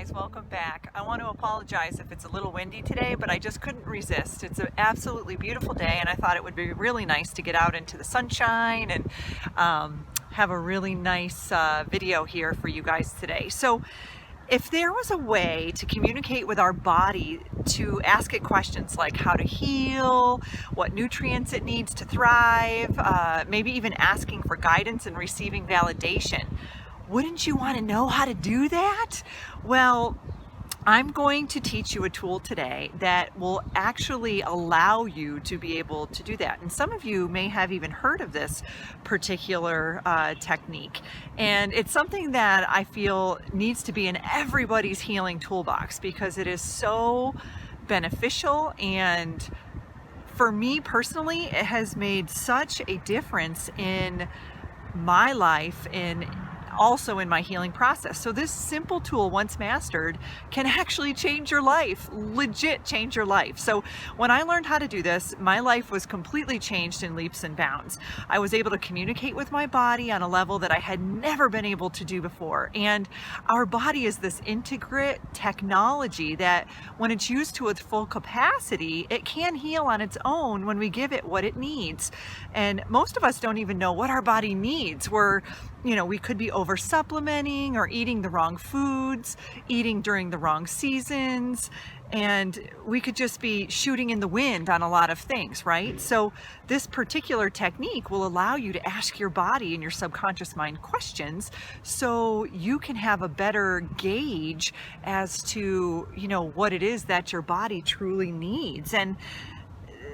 guys, welcome back. I want to apologize if it's a little windy today, but I just couldn't resist. It's an absolutely beautiful day, and I thought it would be really nice to get out into the sunshine and have a really nice video here for you guys today. So if there was a way to communicate with our body, to ask it questions like how to heal, what nutrients it needs to thrive, maybe even asking for guidance and receiving validation, wouldn't you want to know how to do that? Well, I'm going to teach you a tool today that will actually allow you to be able to do that. And some of you may have even heard of this particular technique. And it's something that I feel needs to be in everybody's healing toolbox because it is so beneficial, and for me personally, it has made such a difference in my life, also in my healing process. So this simple tool, once mastered, can actually change your life, legit change your life. So when I learned how to do this, my life was completely changed in leaps and bounds. I was able to communicate with my body on a level that I had never been able to do before. And our body is this integrate technology that when it's used to its full capacity, it can heal on its own when we give it what it needs. And most of us don't even know what our body needs. We could be over supplementing or eating the wrong foods, eating during the wrong seasons, and we could just be shooting in the wind on a lot of things, right? So this particular technique will allow you to ask your body and your subconscious mind questions so you can have a better gauge as to, what it is that your body truly needs. And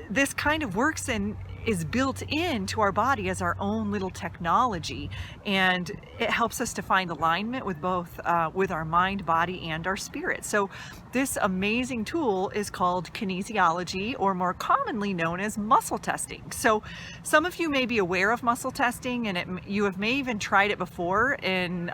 this kind of works and is built into our body as our own little technology, and it helps us to find alignment with both with our mind, body, and our spirit. So this amazing tool is called kinesiology, or more commonly known as muscle testing. So some of you may be aware of muscle testing, and you may even tried it before and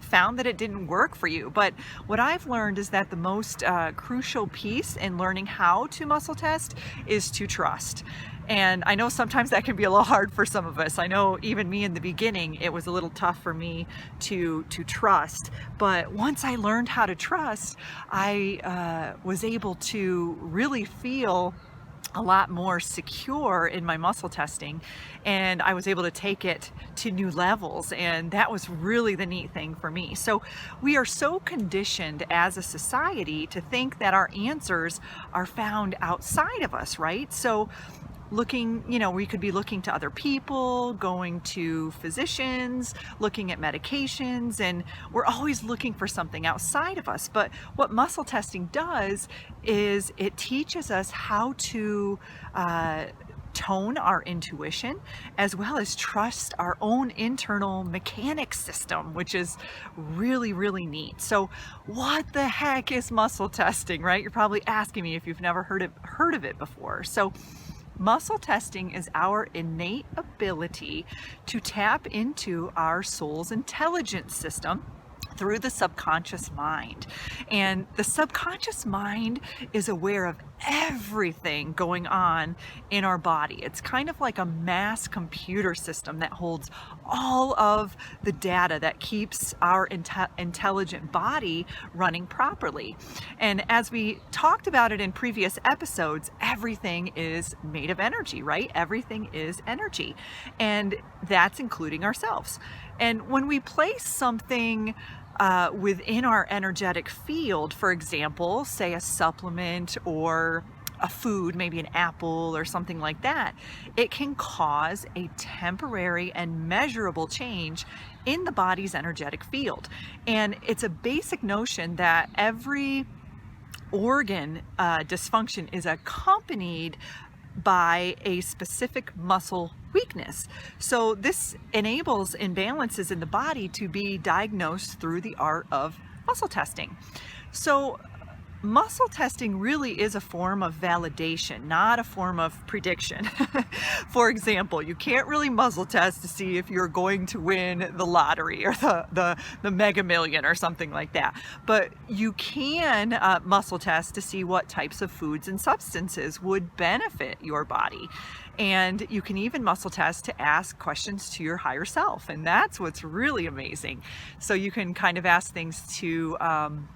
found that it didn't work for you. But what I've learned is that the most crucial piece in learning how to muscle test is to trust. And I know sometimes that can be a little hard for some of us. I know even me in the beginning, it was a little tough for me to trust. But once I learned how to trust, I was able to really feel a lot more secure in my muscle testing, and I was able to take it to new levels, and that was really the neat thing for me. So we are so conditioned as a society to think that our answers are found outside of us, right? So we could be looking to other people, going to physicians, looking at medications, and we're always looking for something outside of us. But what muscle testing does is it teaches us how to tone our intuition, as well as trust our own internal mechanic system, which is really, really neat. So what the heck is muscle testing, right? You're probably asking me if you've never heard of it before. So muscle testing is our innate ability to tap into our soul's intelligence system through the subconscious mind. And the subconscious mind is aware of everything going on in our body. It's kind of like a mass computer system that holds all of the data that keeps our intelligent body running properly. And as we talked about it in previous episodes, everything is made of energy, right? Everything is energy, and that's including ourselves. And when we place something within our energetic field, for example, say a supplement or a food, maybe an apple or something like that, it can cause a temporary and measurable change in the body's energetic field. And it's a basic notion that every organ dysfunction is accompanied by a specific muscle weakness. So this enables imbalances in the body to be diagnosed through the art of muscle testing. So muscle testing really is a form of validation, not a form of prediction. For example, you can't really muscle test to see if you're going to win the lottery or the Mega Million or something like that. But you can muscle test to see what types of foods and substances would benefit your body. And you can even muscle test to ask questions to your higher self, and that's what's really amazing. So you can kind of ask things to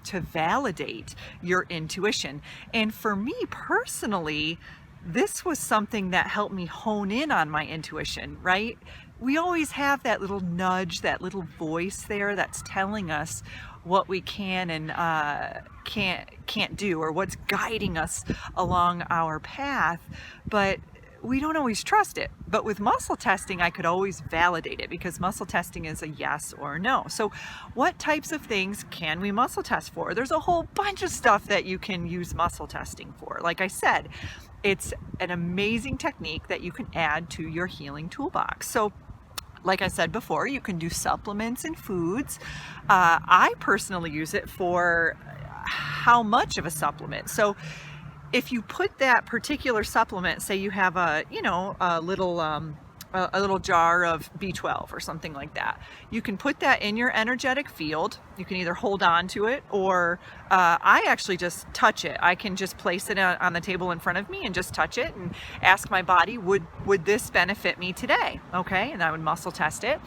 validate your intuition. And for me personally, this was something that helped me hone in on my intuition, right? We always have that little nudge, that little voice there that's telling us what we can and can't do, or what's guiding us along our path, but we don't always trust it. But with muscle testing, I could always validate it, because muscle testing is a yes or no. So what types of things can we muscle test for? There's a whole bunch of stuff that you can use muscle testing for. Like I said, it's an amazing technique that you can add to your healing toolbox. So like I said before, you can do supplements and foods. I personally use it for how much of a supplement. So if you put that particular supplement, say you have a little jar of B12 or something like that, you can put that in your energetic field. You can either hold on to it, or I actually just touch it. I can just place it on the table in front of me and just touch it and ask my body, would this benefit me today? Okay, and I would muscle test it.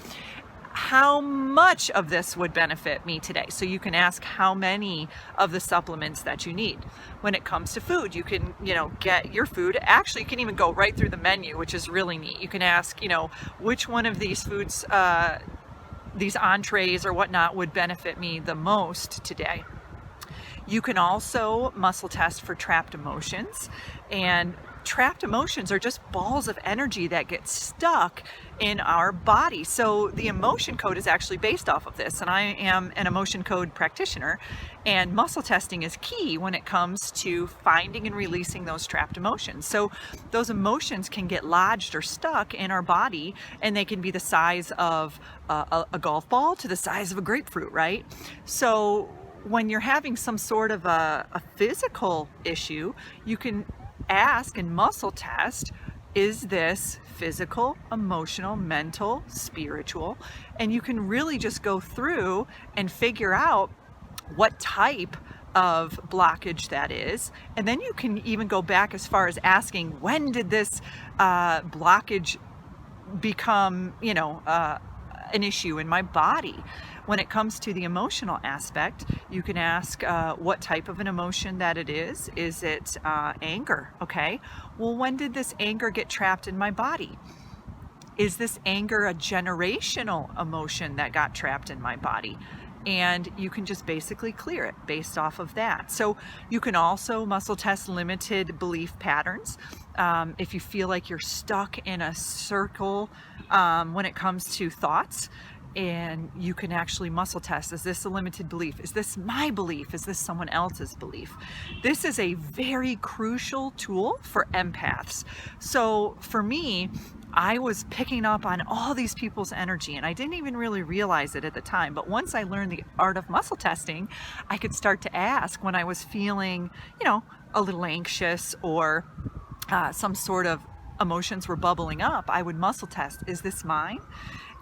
How much of this would benefit me today? So you can ask how many of the supplements that you need. When it comes to food, you can, get your food. Actually, you can even go right through the menu, which is really neat. You can ask, which one of these foods, these entrees or whatnot, would benefit me the most today. You can also muscle test for trapped emotions, and trapped emotions are just balls of energy that get stuck in our body. So the emotion code is actually based off of this, and I am an emotion code practitioner, and muscle testing is key when it comes to finding and releasing those trapped emotions. So those emotions can get lodged or stuck in our body, and they can be the size of a golf ball to the size of a grapefruit, right? So when you're having some sort of a physical issue, you can ask and muscle test, is this physical, emotional, mental, spiritual? And you can really just go through and figure out what type of blockage that is. And then you can even go back as far as asking, when did this blockage become, an issue in my body? When it comes to the emotional aspect, you can ask what type of an emotion that it is. Is it anger? Okay. Well, when did this anger get trapped in my body? Is this anger a generational emotion that got trapped in my body? And you can just basically clear it based off of that. So you can also muscle test limited belief patterns. If you feel like you're stuck in a circle when it comes to thoughts, and you can actually muscle test, is this a limited belief? Is this my belief? Is this someone else's belief? This is a very crucial tool for empaths. So for me, I was picking up on all these people's energy, and I didn't even really realize it at the time. But once I learned the art of muscle testing, I could start to ask when I was feeling, a little anxious, or some sort of emotions were bubbling up. I would muscle test, is this mine?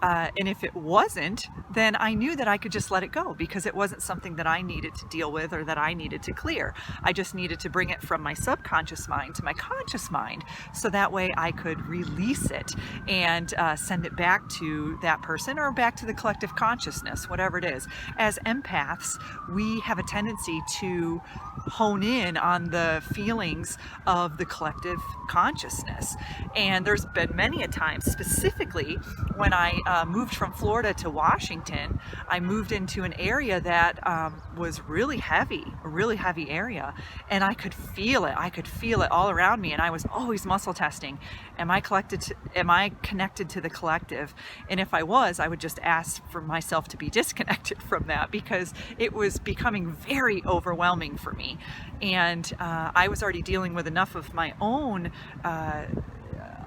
And if it wasn't, then I knew that I could just let it go, because it wasn't something that I needed to deal with or that I needed to clear. I just needed to bring it from my subconscious mind to my conscious mind, so that way I could release it and send it back to that person or back to the collective consciousness, whatever it is. As empaths, we have a tendency to hone in on the feelings of the collective consciousness. And there's been many a time, specifically when I moved from Florida to Washington, I moved into an area that was really heavy, a really heavy area, and I could feel it. I could feel it all around me, and I was always muscle testing. Am I connected to the collective? And if I was, I would just ask for myself to be disconnected from that, because it was becoming very overwhelming for me. And I was already dealing with enough of my own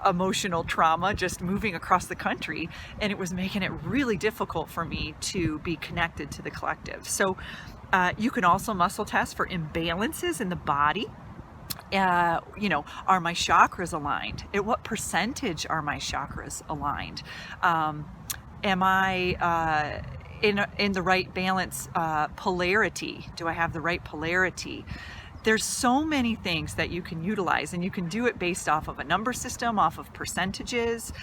emotional trauma just moving across the country, and it was making it really difficult for me to be connected to the collective. So You can also muscle test for imbalances in the body. Are my chakras aligned? At what percentage are my chakras aligned? Am I in the right balance polarity? Do I have the right polarity? There's so many things that you can utilize, and you can do it based off of a number system, off of percentages.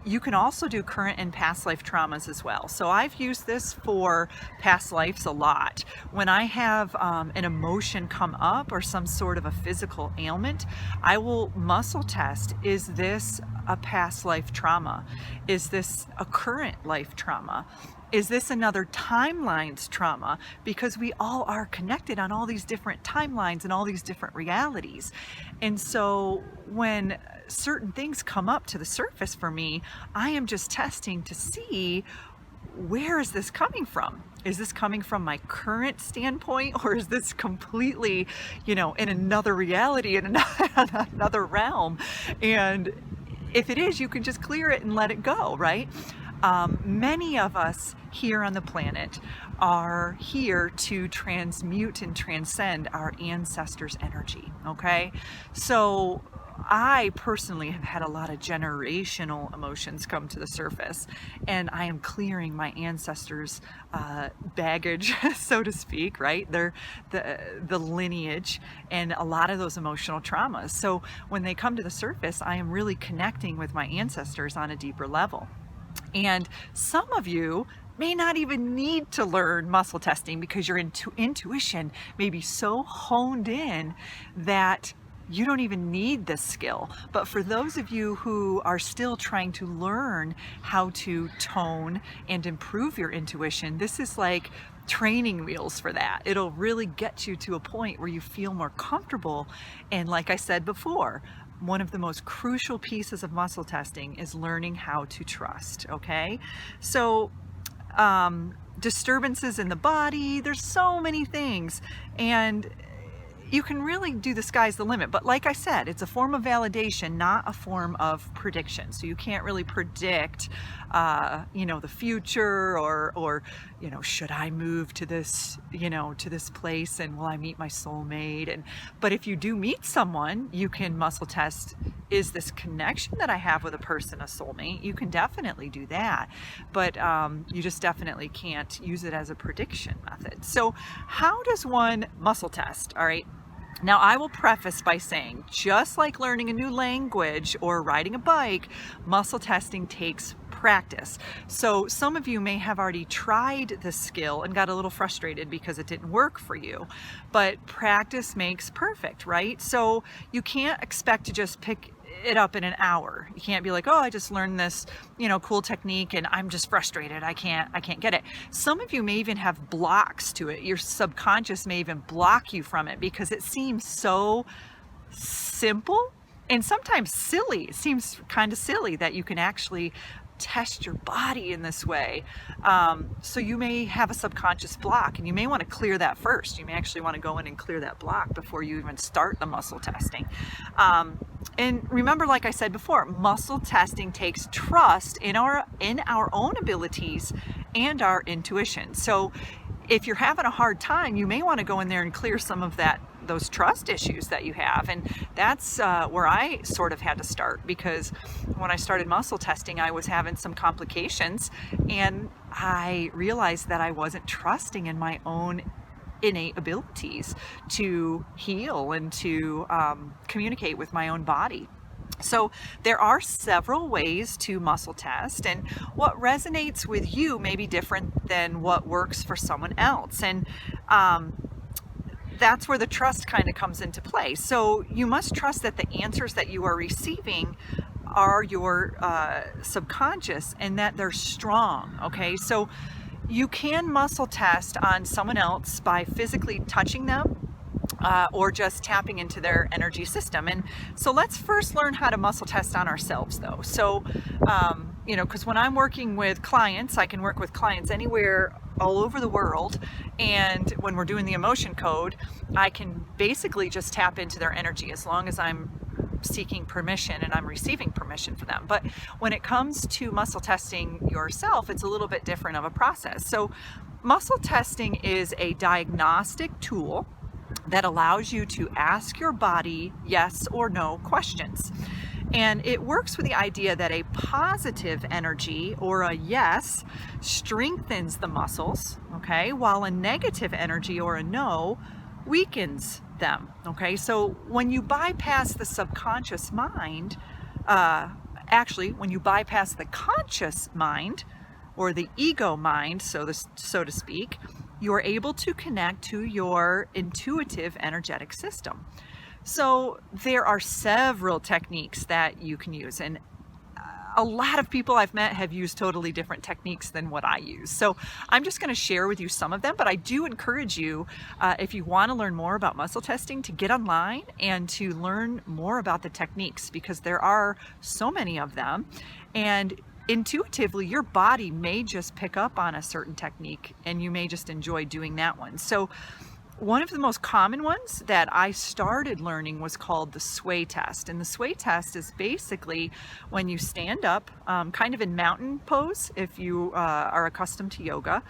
You can also do current and past life traumas as well. So I've used this for past lives a lot. When I have an emotion come up or some sort of a physical ailment, I will muscle test, is this a past life trauma? Is this a current life trauma? Is this another timeline's trauma? Because we all are connected on all these different timelines and all these different realities. And so when certain things come up to the surface for me, I am just testing to see, where is this coming from? Is this coming from my current standpoint, or is this completely, in another reality, in another realm? And if it is, you can just clear it and let it go, right? Many of us here on the planet are here to transmute and transcend our ancestors' energy, okay? So I personally have had a lot of generational emotions come to the surface, and I am clearing my ancestors' baggage, so to speak, right? They're the lineage and a lot of those emotional traumas. So when they come to the surface, I am really connecting with my ancestors on a deeper level. And some of you may not even need to learn muscle testing because your intuition may be so honed in that you don't even need this skill. But for those of you who are still trying to learn how to tone and improve your intuition, this is like training wheels for that. It'll really get you to a point where you feel more comfortable. And like I said before, one of the most crucial pieces of muscle testing is learning how to trust, okay? So disturbances in the body, there's so many things, and you can really do the sky's the limit. But like I said, it's a form of validation, not a form of prediction. So you can't really predict, the future, or should I move to this, to this place, and will I meet my soulmate? But if you do meet someone, you can muscle test, is this connection that I have with a person a soulmate? You can definitely do that, but you just definitely can't use it as a prediction method. So how does one muscle test? All right. Now, I will preface by saying, just like learning a new language or riding a bike, muscle testing takes practice. So some of you may have already tried this skill and got a little frustrated because it didn't work for you, but practice makes perfect, right? So you can't expect to just pick it up in an hour. You can't be like, oh, I just learned this, cool technique and I'm just frustrated. I can't get it. Some of you may even have blocks to it. Your subconscious may even block you from it because it seems so simple and sometimes silly. It seems kind of silly that you can actually test your body in this way. So you may have a subconscious block, and you may want to clear that first. You may actually want to go in and clear that block before you even start the muscle testing. And remember, like I said before, muscle testing takes trust in our own abilities and our intuition. So if you're having a hard time, you may want to go in there and clear some of those trust issues that you have. And that's where I sort of had to start, because when I started muscle testing, I was having some complications, and I realized that I wasn't trusting in my own innate abilities to heal and to communicate with my own body. So there are several ways to muscle test, and what resonates with you may be different than what works for someone else. And that's where the trust kind of comes into play. So you must trust that the answers that you are receiving are your subconscious and that they're strong, okay? So you can muscle test on someone else by physically touching them, or just tapping into their energy system. And so let's first learn how to muscle test on ourselves, though. So, because when I'm working with clients, I can work with clients anywhere all over the world. And when we're doing the emotion code, I can basically just tap into their energy as long as I'm seeking permission and I'm receiving permission for them. But when it comes to muscle testing yourself, it's a little bit different of a process. So muscle testing is a diagnostic tool that allows you to ask your body yes or no questions. And it works with the idea that a positive energy or a yes strengthens the muscles, okay, while a negative energy or a no weakens them, okay? So when you bypass the subconscious mind, when you bypass the conscious mind or the ego mind, so to speak, you're able to connect to your intuitive energetic system. So there are several techniques that you can use, and a lot of people I've met have used totally different techniques than what I use. So I'm just going to share with you some of them, but I do encourage you, if you want to learn more about muscle testing, to get online and to learn more about the techniques, because there are so many of them, and intuitively your body may just pick up on a certain technique and you may just enjoy doing that one. So one of the most common ones that I started learning was called the sway test. And the sway test is basically when you stand up, kind of in mountain pose, if you are accustomed to yoga,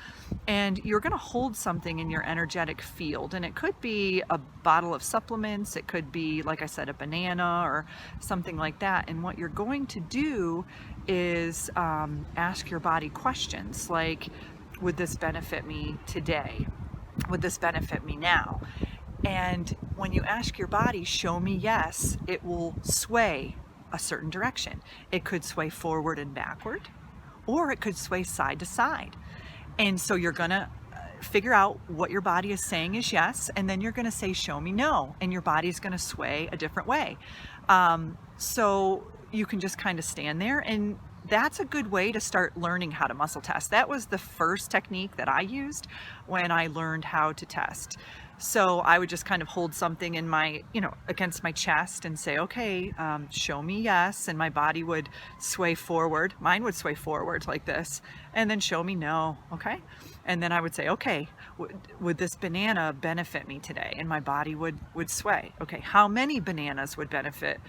and you're going to hold something in your energetic field. And it could be a bottle of supplements, it could be, like I said, a banana or something like that. And what you're going to do is ask your body questions like, would this benefit me today? Would this benefit me now? And when you ask your body, show me yes, it will sway a certain direction. It could sway forward and backward, or it could sway side to side. And so you're going to figure out what your body is saying is yes, and then you're going to say, show me no, and your body's going to sway a different way. So you can just kind of stand there, and that's a good way to start learning how to muscle test. That was the first technique that I used when I learned how to test. So I would just kind of hold something in my, against my chest and say, okay, show me yes. And my body would sway forward. Mine would sway forward like this, and then show me no. Okay. And then I would say, okay, would this banana benefit me today? And my body would sway. Okay. How many bananas would benefit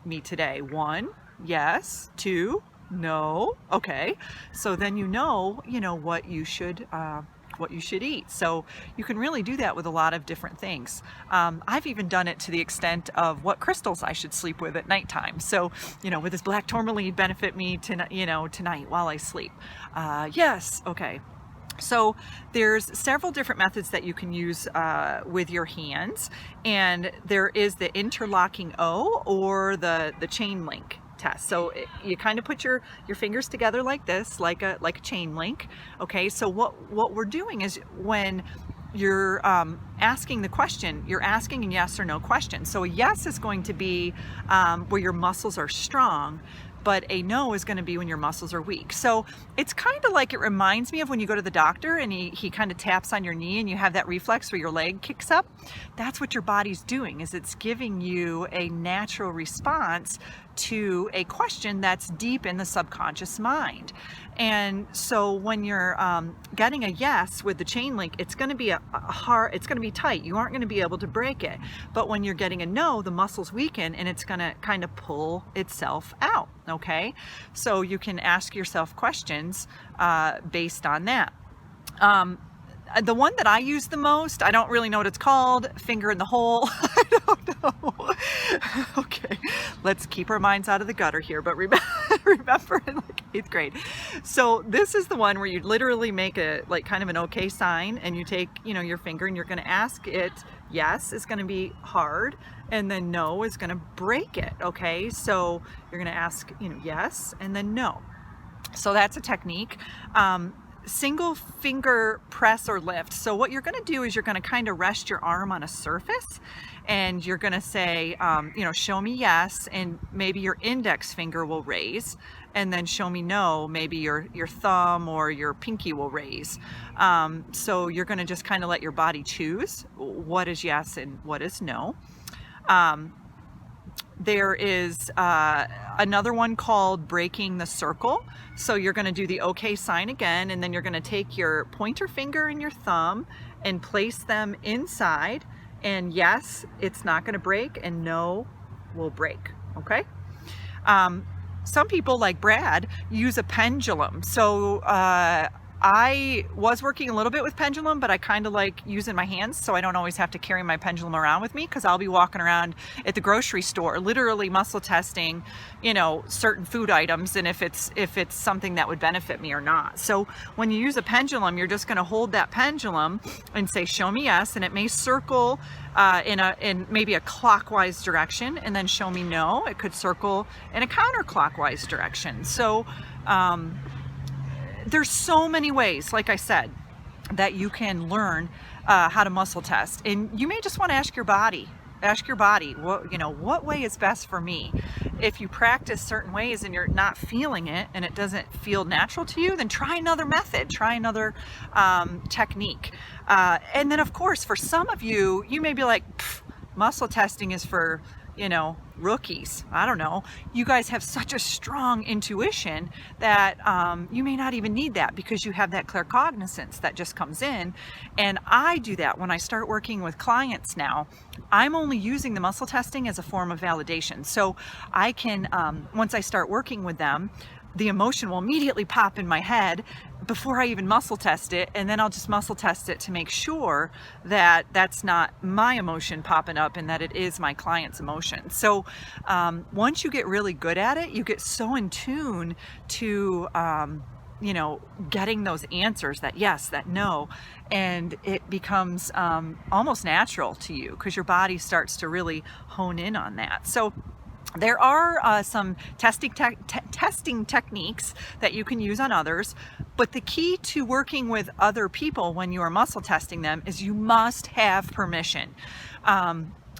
me today? 1. Yes. 2. No. Okay. So then you know what you should eat. So you can really do that with a lot of different things. I've even done it to the extent of what crystals I should sleep with at nighttime. So, would this black tourmaline benefit me tonight while I sleep? Yes. Okay. So there's several different methods that you can use with your hands, and there is the interlocking O or the chain link test. So you kind of put your fingers together like this, like a chain link. Okay, so what we're doing is when you're asking the question, you're asking a yes or no question. So a yes is going to be where your muscles are strong, but a no is going to be when your muscles are weak. So it's kind of like, it reminds me of when you go to the doctor and he kind of taps on your knee and you have that reflex where your leg kicks up. That's what your body's doing, is it's giving you a natural response to a question that's deep in the subconscious mind. And so when you're getting a yes with the chain link, it's going to be it's going to be tight. You aren't going to be able to break it. But when you're getting a no, the muscles weaken and it's going to kind of pull itself out. Okay, so you can ask yourself questions based on that. The one that I use the most, I don't really know what it's called, finger in the hole. I don't know. Okay, let's keep our minds out of the gutter here, but remember in like 8th grade. So this is the one where you literally make kind of an okay sign, and you take, your finger, and you're going to ask it. Yes is going to be hard, and then no is going to break it. Okay, so you're going to ask, yes, and then no. So that's a technique. Single finger press or lift. So what you're going to do is you're going to kind of rest your arm on a surface, and you're going to say, show me yes, and maybe your index finger will raise, and then show me no, maybe your thumb or your pinky will raise. So you're going to just kind of let your body choose what is yes and what is no. There is another one called breaking the circle. So you're going to do the okay sign again, and then you're going to take your pointer finger and your thumb and place them inside, and yes, it's not going to break, and no will break. Okay. Some people, like Brad, use a pendulum. So I was working a little bit with pendulum, but I kind of like using my hands, so I don't always have to carry my pendulum around with me, because I'll be walking around at the grocery store literally muscle testing, you know, certain food items, and if it's something that would benefit me or not. So when you use a pendulum, you're just going to hold that pendulum and say show me yes, and it may circle in maybe a clockwise direction, and then show me no. It could circle in a counterclockwise direction. So there's so many ways, like I said, that you can learn how to muscle test. And you may just want to ask your body, what way is best for me? If you practice certain ways and you're not feeling it and it doesn't feel natural to you, then try another method, try another technique. And then of course, for some of you, you may be like, muscle testing is for, rookies. I don't know. You guys have such a strong intuition that you may not even need that, because you have that claircognizance that just comes in. And I do that when I start working with clients now. I'm only using the muscle testing as a form of validation. So I can, once I start working with them, the emotion will immediately pop in my head before I even muscle test it, and then I'll just muscle test it to make sure that that's not my emotion popping up and that it is my client's emotion. So once you get really good at it, you get so in tune to getting those answers, that yes, that no, and it becomes almost natural to you, because your body starts to really hone in on that. So there are some testing techniques that you can use on others, but the key to working with other people when you are muscle testing them is you must have permission.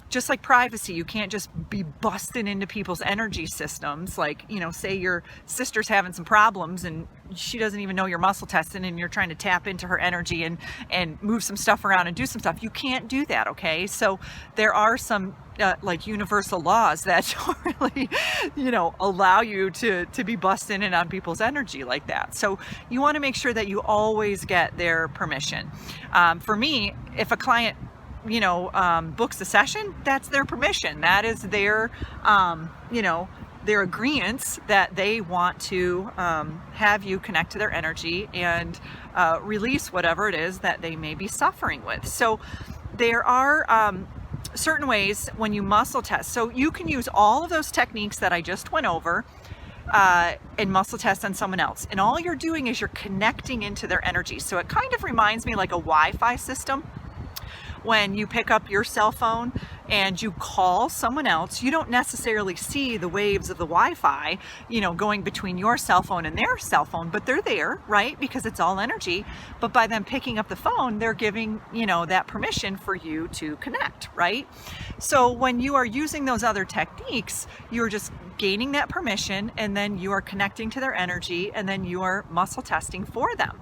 Just like privacy, you can't just be busting into people's energy systems. Like, say your sister's having some problems and she doesn't even know you're muscle testing, and you're trying to tap into her energy and move some stuff around and do some stuff. You can't do that, okay? So there are some like universal laws that don't really, allow you to be busting in on people's energy like that. So you want to make sure that you always get their permission. For me, if a client books a session, that's their permission. That is their, their agreeance that they want to have you connect to their energy and release whatever it is that they may be suffering with. So there are certain ways when you muscle test. So you can use all of those techniques that I just went over and muscle test on someone else. And all you're doing is you're connecting into their energy. So it kind of reminds me like a Wi-Fi system. When you pick up your cell phone and you call someone else, you don't necessarily see the waves of the Wi-Fi, going between your cell phone and their cell phone, but they're there, right? Because it's all energy. But by them picking up the phone, they're giving, that permission for you to connect, right? So when you are using those other techniques, you're just gaining that permission, and then you are connecting to their energy, and then you are muscle testing for them.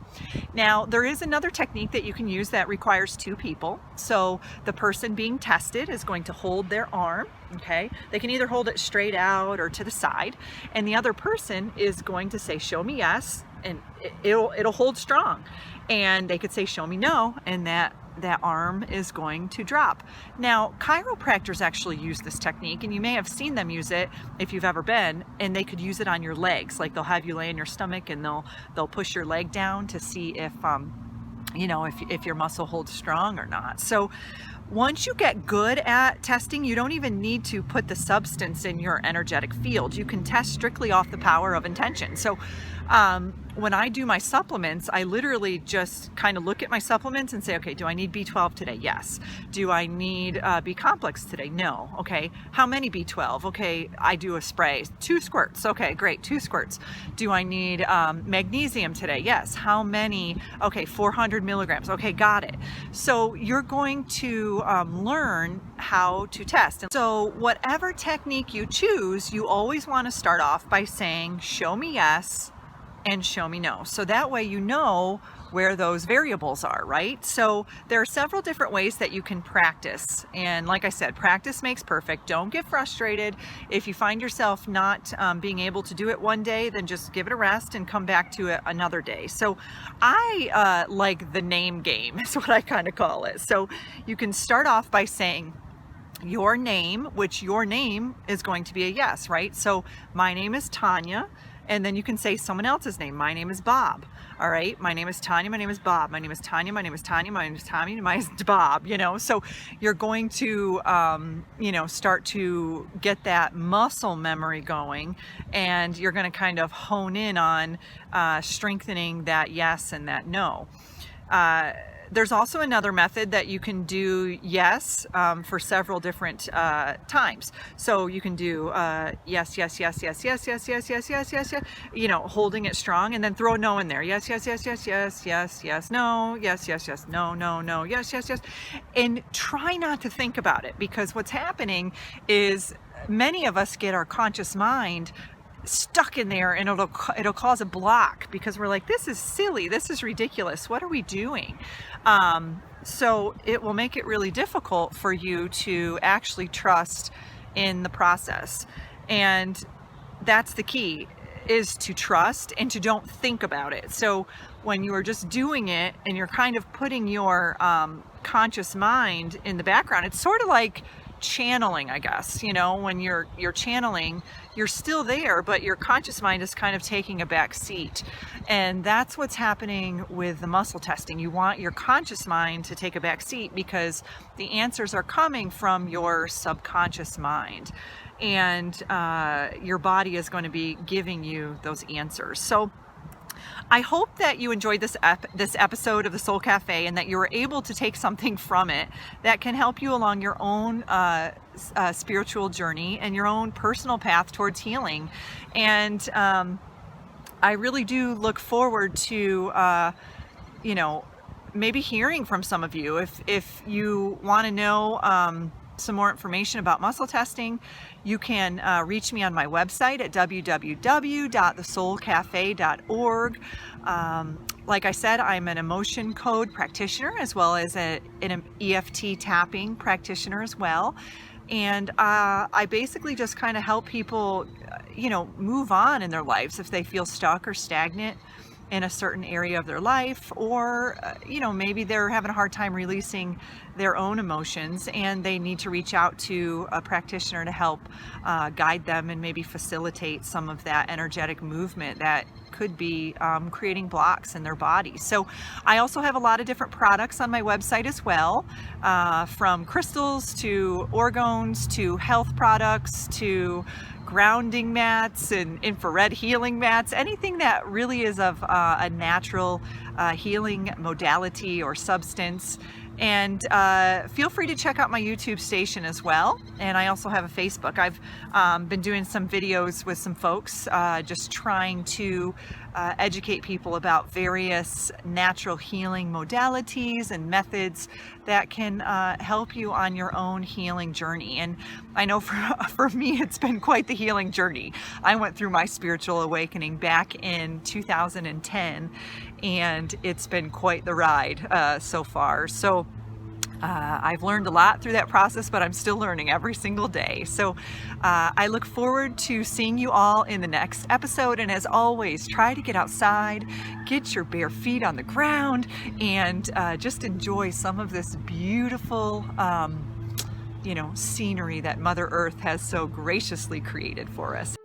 Now, there is another technique that you can use that requires two people. So the person being tested is going to hold their arm, okay? They can either hold it straight out or to the side, and the other person is going to say, show me yes, and it'll hold strong. And they could say, show me no, and that arm is going to drop. Now, chiropractors actually use this technique, and you may have seen them use it if you've ever been, and they could use it on your legs. Like they'll have you lay in your stomach and they'll push your leg down to see if if your muscle holds strong or not. So once you get good at testing, you don't even need to put the substance in your energetic field. You can test strictly off the power of intention. So when I do my supplements, I literally just kind of look at my supplements and say, okay, do I need B12 today? Yes. Do I need B complex today? No. Okay. How many B12? Okay, I do a spray, 2 squirts. Okay, great, 2 squirts. Do I need magnesium today? Yes. How many? Okay, 400 milligrams. Okay, got it. So you're going to learn how to test. And so whatever technique you choose, you always want to start off by saying, show me yes and show me no. So that way you know where those variables are, right? So there are several different ways that you can practice. And like I said, practice makes perfect. Don't get frustrated. If you find yourself not being able to do it one day, then just give it a rest and come back to it another day. So I like the name game is what I kind of call it. So you can start off by saying your name, which your name is going to be a yes, right? So my name is Tanya, and then you can say someone else's name. My name is Bob. All right, my name is Tanya, my name is Bob, my name is Tanya, my name is Tanya, my name is Tommy, my name is Bob, you know. So you're going to, you know, start to get that muscle memory going, and you're going to kind of hone in on strengthening that yes and that no. There's also another method that you can do yes for several different times. So you can do yes, yes, yes, yes, yes, yes, yes, yes, yes, yes, yes, you know, holding it strong, and then throw no in there. Yes, yes, yes, yes, yes, yes, yes, no, yes, yes, yes, no, no, no, yes, yes, yes. And try not to think about it, because what's happening is many of us get our conscious mind stuck in there, and it'll cause a block, because we're like, this is silly, this is ridiculous, what are we doing? So it will make it really difficult for you to actually trust in the process. And that's the key, is to trust and to don't think about it. So when you are just doing it and you're kind of putting your conscious mind in the background, it's sort of like channeling, I guess. You know, when you're channeling, you're still there, but your conscious mind is kind of taking a back seat. And that's what's happening with the muscle testing. You want your conscious mind to take a back seat, because the answers are coming from your subconscious mind, and your body is going to be giving you those answers. So I hope that you enjoyed this episode of the Soul Cafe, and that you were able to take something from it that can help you along your own spiritual journey and your own personal path towards healing. And I really do look forward to, you know, maybe hearing from some of you. If you want to know some more information about muscle testing, you can reach me on my website at www.thesoulcafe.org. Like I said, I'm an emotion code practitioner, as well as an EFT tapping practitioner as well. And I basically just kind of help people, you know, move on in their lives if they feel stuck or stagnant in a certain area of their life, or you know, maybe they're having a hard time releasing their own emotions, and they need to reach out to a practitioner to help guide them and maybe facilitate some of that energetic movement that could be creating blocks in their body. So I also have a lot of different products on my website as well, from crystals to orgones to health products to grounding mats and infrared healing mats, anything that really is of a natural healing modality or substance. And feel free to check out my YouTube station as well. And I also have a Facebook. I've been doing some videos with some folks, just trying to educate people about various natural healing modalities and methods that can help you on your own healing journey. And I know for me, it's been quite the healing journey. I went through my spiritual awakening back in 2010, and it's been quite the ride so far. So I've learned a lot through that process, but I'm still learning every single day. So I look forward to seeing you all in the next episode. And as always, try to get outside, get your bare feet on the ground, and just enjoy some of this beautiful, you know, scenery that Mother Earth has so graciously created for us.